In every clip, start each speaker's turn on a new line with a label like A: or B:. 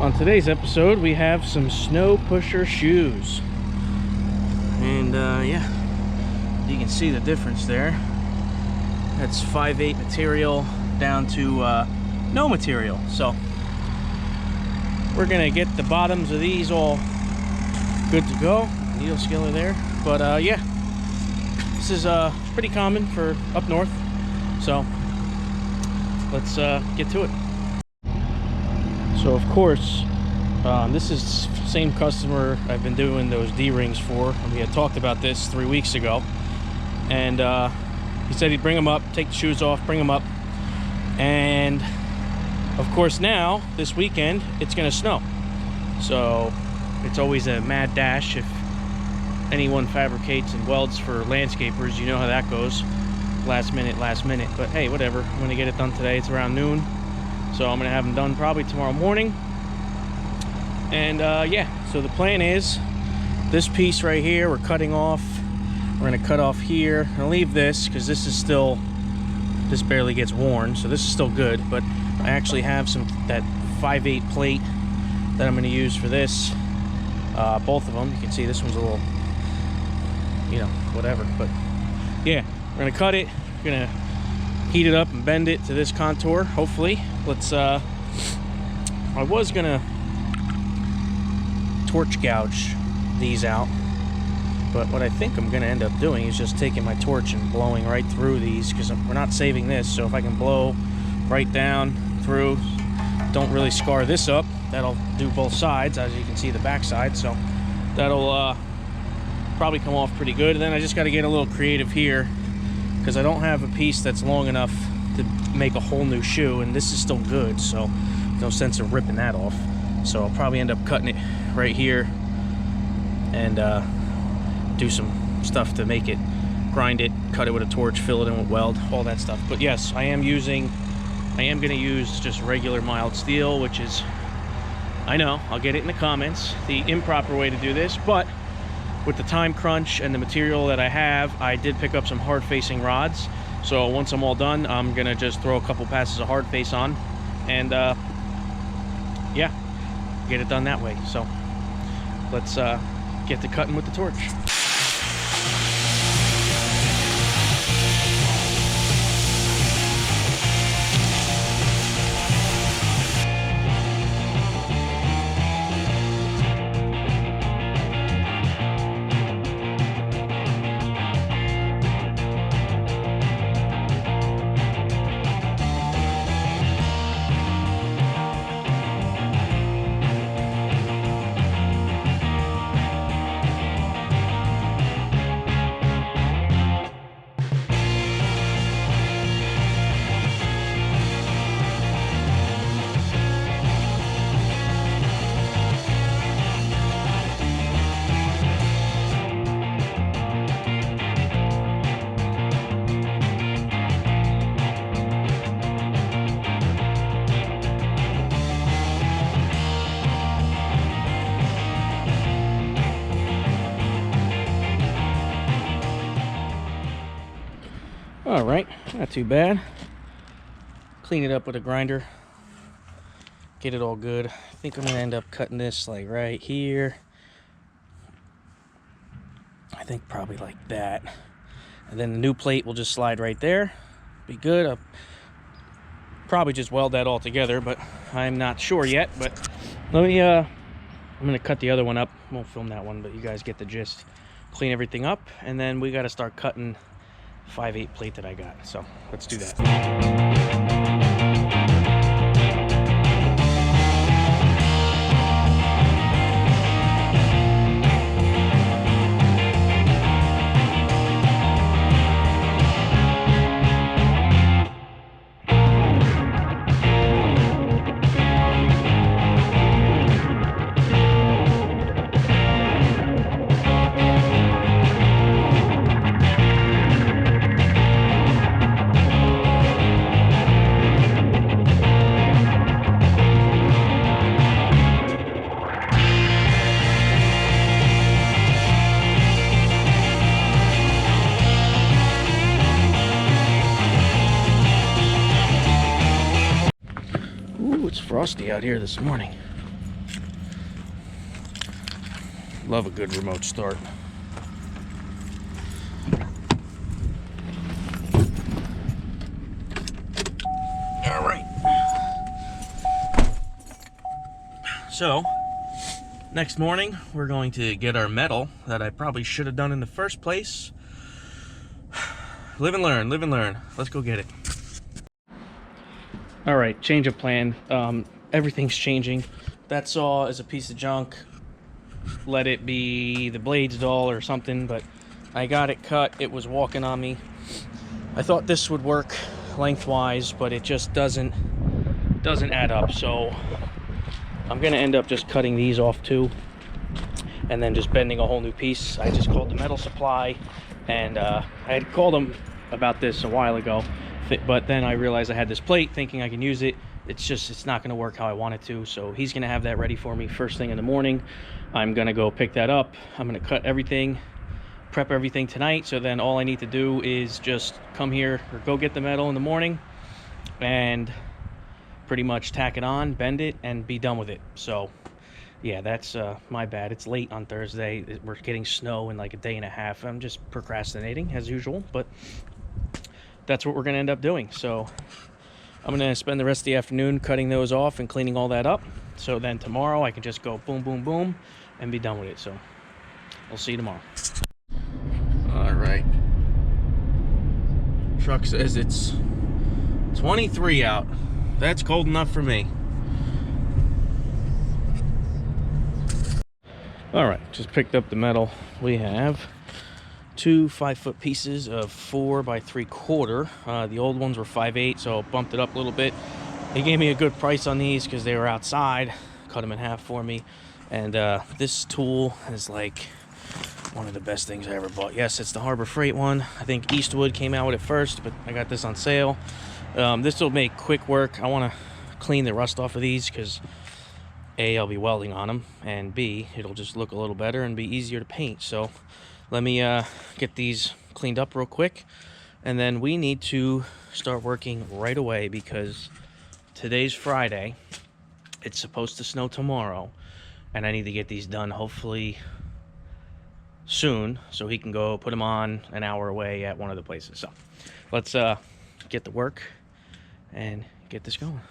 A: On today's episode, we have some snow pusher shoes. And yeah, you can see the difference there. That's 5/8 material down to no material. So we're gonna get the bottoms of these all good to go. Needle skiller there. But yeah, this is pretty common for up north. So let's get to it. So of course, this is the same customer I've been doing those D-rings for. We had talked about this 3 weeks ago, and he said he'd bring them up, take the shoes off, bring them up, and of course now this weekend it's gonna snow, so it's always a mad dash. If anyone fabricates and welds for landscapers, you know how that goes. Last minute, but hey, whatever. I'm gonna get it done today. It's around noon, so I'm gonna have them done probably tomorrow morning. And yeah, so the plan is this piece right here we're cutting off. We're gonna cut off here. I'll leave this because this is still, this barely gets worn, so this is still good. But I actually have that 5/8 plate that I'm gonna use for this. Both of them. You can see this one's a little, you know, whatever. But yeah, we're gonna cut it. We're gonna heat it up and bend it to this contour, hopefully. Let's I was gonna torch gouge these out, but what I think I'm gonna end up doing is just taking my torch and blowing right through these, because we're not saving this. So if I can blow right down through, don't really scar this up, that'll do both sides. As you can see, the back side, so that'll probably come off pretty good. And then I just got to get a little creative here, because I don't have a piece that's long enough to make a whole new shoe, and this is still good, so no sense of ripping that off. So I'll probably end up cutting it right here and do some stuff to make it, grind it, cut it with a torch, fill it in with weld, all that stuff. But yes, I am gonna use just regular mild steel, which is, I know, I'll get it in the comments, the improper way to do this, but with the time crunch and the material that I have, I did pick up some hard facing rods. So once I'm all done, I'm gonna just throw a couple passes of hard face on, and yeah, get it done that way. So let's get to cutting with the torch. All right, not too bad. Clean it up with a grinder, get it all good. I think I'm gonna end up cutting this like right here. I think probably like that. And then the new plate will just slide right there. Be good. I'll probably just weld that all together, but I'm not sure yet. But let me, I'm gonna cut the other one up. Won't film that one, but you guys get the gist. Clean everything up, and then we gotta start cutting 5/8 plate that I got. So let's do that. Ooh, it's frosty out here this morning. Love a good remote start. All right. So, next morning, we're going to get our metal that I probably should have done in the first place. Live and learn, live and learn. Let's go get it. All right, change of plan. Everything's changing. That saw is a piece of junk. Let it be the blade's dull or something, but I got it cut. It was walking on me. I thought this would work lengthwise, but it just doesn't add up. So I'm gonna end up just cutting these off too, and then just bending a whole new piece. I just called the metal supply, and I had called them about this a while ago, but then I realized I had this plate thinking I can use it. It's not gonna work how I want it to, so he's gonna have that ready for me first thing in the morning. I'm gonna go pick that up. I'm gonna cut everything, prep everything tonight, so then all I need to do is just come here or go get the metal in the morning and pretty much tack it on, bend it, and be done with it. So yeah, that's my bad. It's late on Thursday. We're getting snow in like a day and a half. I'm just procrastinating as usual, but that's what we're gonna end up doing. So I'm gonna spend the rest of the afternoon cutting those off and cleaning all that up. So then tomorrow I can just go boom, boom, boom, and be done with it. So we'll see you tomorrow. All right. Truck says it's 23 out. That's cold enough for me. All right, just picked up the metal. We have two 5-foot pieces of 4 by 3/4. The old ones were 5/8, so bumped it up a little bit. He gave me a good price on these because they were outside. Cut them in half for me. And this tool is like one of the best things I ever bought. Yes, it's the Harbor Freight one. I think Eastwood came out with it first, but I got this on sale. This will make quick work. I want to clean the rust off of these because A, I'll be welding on them, and B, it'll just look a little better and be easier to paint. So let me get these cleaned up real quick, and then we need to start working right away because today's Friday. It's supposed to snow tomorrow, and I need to get these done hopefully soon so he can go put them on an hour away at one of the places. So let's get to work and get this going.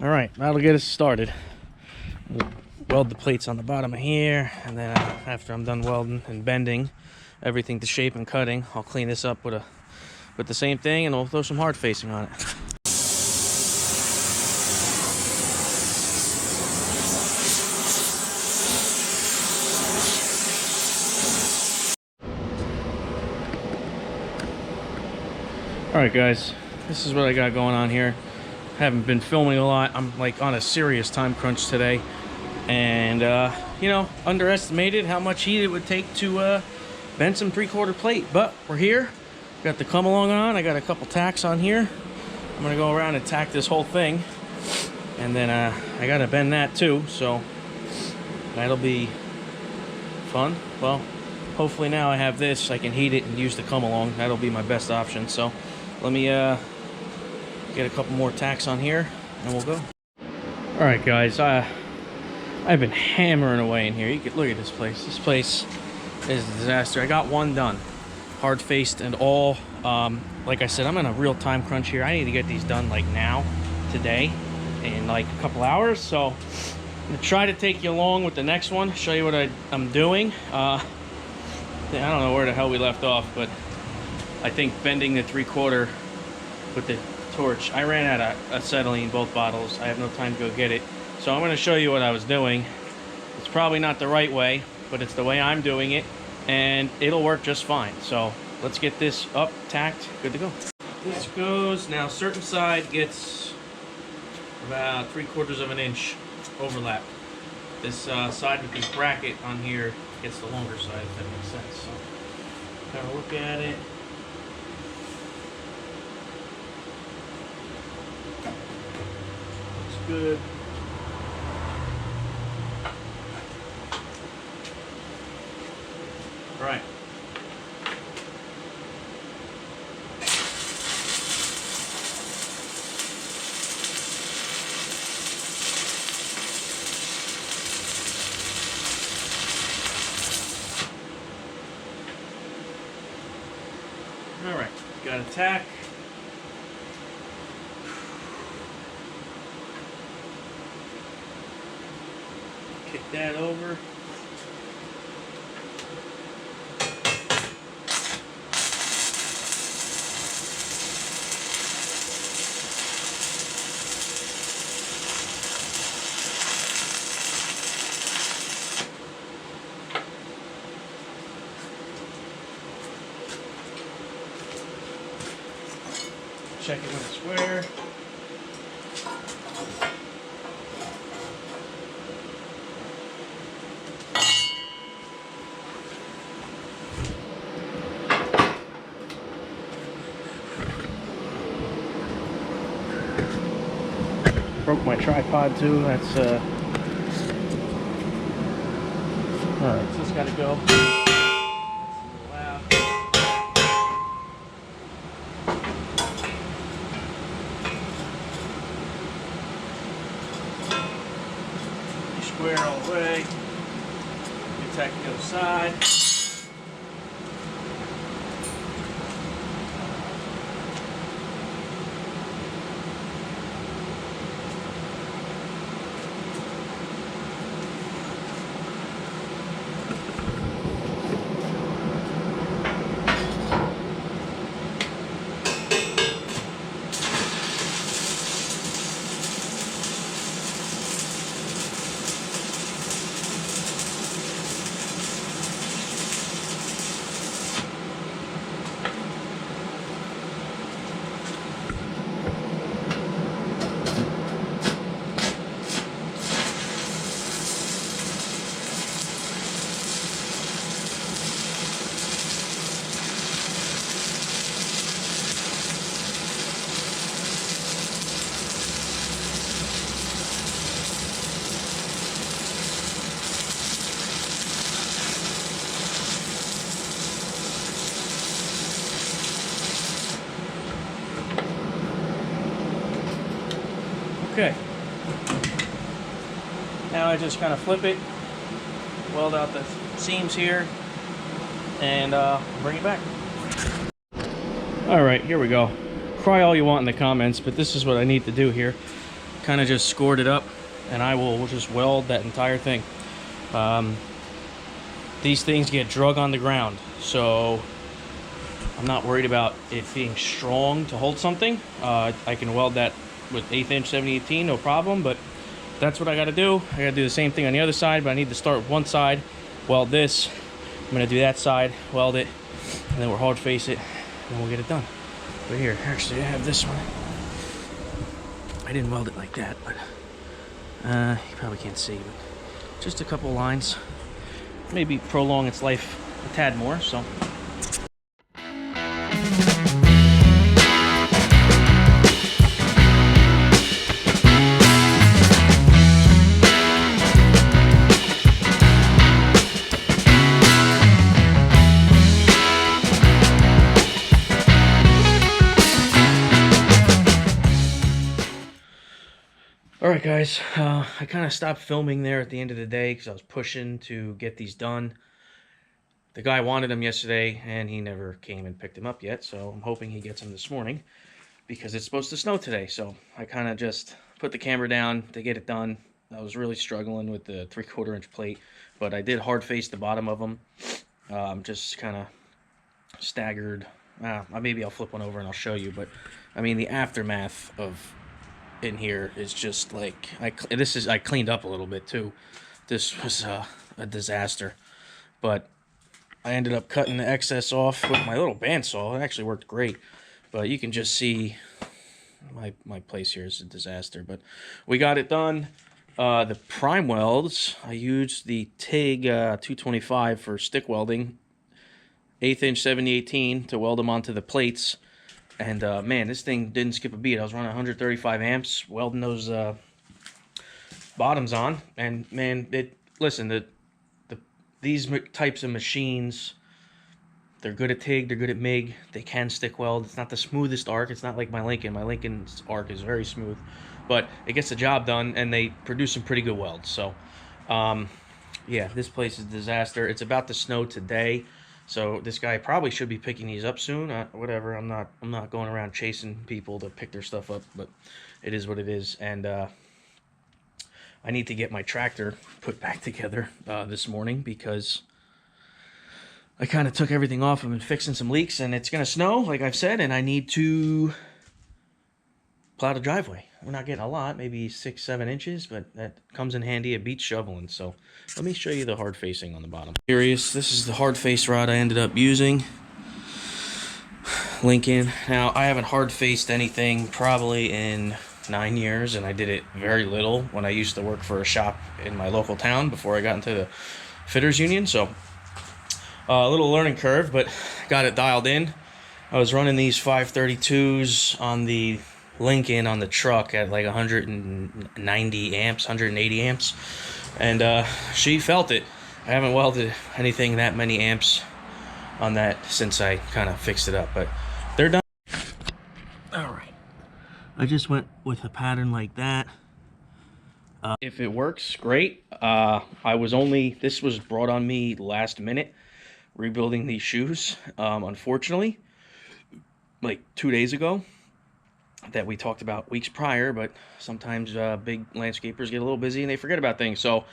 A: All right, that'll get us started. We'll weld the plates on the bottom of here, and then after I'm done welding and bending everything to shape and cutting, I'll clean this up with the same thing, and we'll throw some hard facing on it. All right, guys, this is what I got going on here. Haven't been filming a lot. I'm like on a serious time crunch today, and you know, underestimated how much heat it would take to bend some 3/4 plate, but we're here. Got the come along on. I got a couple tacks on here. I'm gonna go around and tack this whole thing, and then I gotta bend that too, so that'll be fun. Well, hopefully now I have this, I can heat it and use the come along. That'll be my best option. So let me get a couple more tacks on here and we'll go. All right, guys, I've been hammering away in here. You can look at this place. This place is a disaster. I got one done, hard faced and all. Like I said, I'm in a real time crunch here. I need to get these done like now, today, in like a couple hours. So I'm gonna try to take you along with the next one, show you what I'm doing. I don't know where the hell we left off, but I think bending the 3/4 with the torch. I ran out of acetylene, both bottles. I have no time to go get it. So I'm going to show you what I was doing. It's probably not the right way, but it's the way I'm doing it, and it'll work just fine. So let's get this up, tacked, good to go. this goes. Now, certain side gets about 3/4 of an inch overlap. This side with this bracket on here gets the longer side, if that makes sense. So, kind of look at it. Looks good. All right. All right, got a tack. Kick that over. Check it when it's square. Broke my tripod too. That's alright, so it's gotta go. That's a little loud. Square all the way. Attack the other side. Okay. Now I just kind of flip it, weld out the seams here, and bring it back. All right, here we go. Cry all you want in the comments, but this is what I need to do here. Kind of just scored it up, and I will just weld that entire thing. These things get drug on the ground, so I'm not worried about it being strong to hold something. I can weld that with 1/8 inch 7018, no problem, but that's what I got to do. I got to do the same thing on the other side, but I need to start with one side, weld this. I'm going to do that side, weld it, and then we'll hard face it, and we'll get it done. But here, actually, I have this one. I didn't weld it like that, but you probably can't see, but just a couple lines. Maybe prolong its life a tad more, so. Alright guys, I kind of stopped filming there at the end of the day because I was pushing to get these done. The guy wanted them yesterday and he never came and picked them up yet, so I'm hoping he gets them this morning because it's supposed to snow today. So I kind of just put the camera down to get it done. I was really struggling with the 3/4 inch plate, but I did hard face the bottom of them. Just kind of staggered. Maybe I'll flip one over and I'll show you, but I mean the aftermath of in here is just like I cleaned up a little bit too. This was a disaster, but I ended up cutting the excess off with my little bandsaw. It actually worked great, But you can just see my place here is a disaster. But we got it done. The Primewelds, I used the TIG 225 for stick welding, 1/8 inch 7018 to weld them onto the plates. And man, this thing didn't skip a beat. I was running 135 amps welding those bottoms on, and man, these types of machines, they're good at TIG, they're good at MIG, they can stick weld. It's not the smoothest arc. It's not like my Lincoln. My Lincoln's arc is very smooth, but it gets the job done, and they produce some pretty good welds. So, yeah, this place is a disaster. It's about to snow today, so this guy probably should be picking these up soon. Whatever. I'm not going around chasing people to pick their stuff up, but it is what it is. And I need to get my tractor put back together this morning, because I kind of took everything off. I've been fixing some leaks, and it's going to snow, like I've said, and I need to plow the driveway. We're not getting a lot, maybe 6-7 inches, but that comes in handy. It beats shoveling. So let me show you the hard facing on the bottom. This is the hard face rod I ended up using. Lincoln. Now, I haven't hard faced anything probably in 9 years, and I did it very little when I used to work for a shop in my local town before I got into the fitters union. So a little learning curve, but got it dialed in. I was running these 532s on the Lincoln on the truck at like 190 amps, 180 amps, and she felt it. I haven't welded anything that many amps on that since I kind of fixed it up, but they're done. All right, I just went with a pattern like that. If it works, great. This was brought on me last minute, rebuilding these shoes, unfortunately, like 2 days ago, that we talked about weeks prior. But sometimes big landscapers get a little busy and they forget about things. So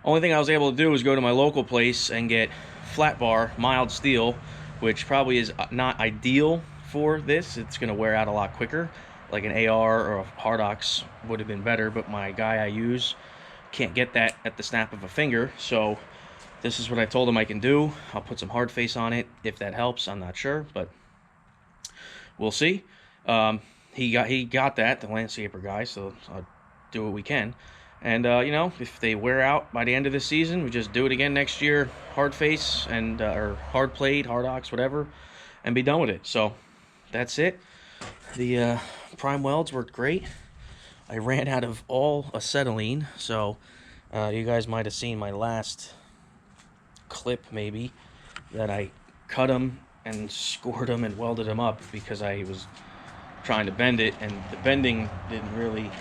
A: only thing I was able to do was go to my local place and get flat bar mild steel, which probably is not ideal for this. It's going to wear out a lot quicker. Like an AR or a Hardox would have been better, but my guy I use can't get that at the snap of a finger. So this is what I told him I can do. I'll put some hard face on it if that helps. I'm not sure, but we'll see. He got that, the landscaper guy, so I'll do what we can. And you know, if they wear out by the end of the season, we just do it again next year, hard face and or hard plate, Hardox, whatever, and be done with it. So that's it. The Primewelds worked great. I ran out of all acetylene, so you guys might have seen my last clip maybe that I cut them and scored them and welded them up because I was trying to bend it, and the bending didn't really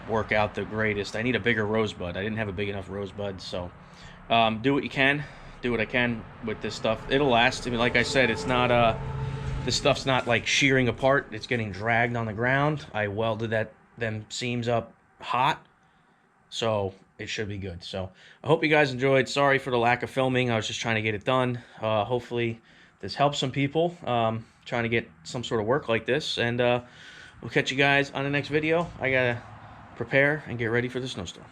A: work out the greatest. I need a bigger rosebud. I didn't have a big enough rosebud. So do what you can, do what I can with this stuff. It'll last. I mean, like I said, it's not this stuff's not like shearing apart. It's getting dragged on the ground. I welded them seams up hot, so it should be good. So I hope you guys enjoyed. Sorry for the lack of filming. I was just trying to get it done. Hopefully this helps some people trying to get some sort of work like this, and we'll catch you guys on the next video. I gotta prepare and get ready for the snowstorm.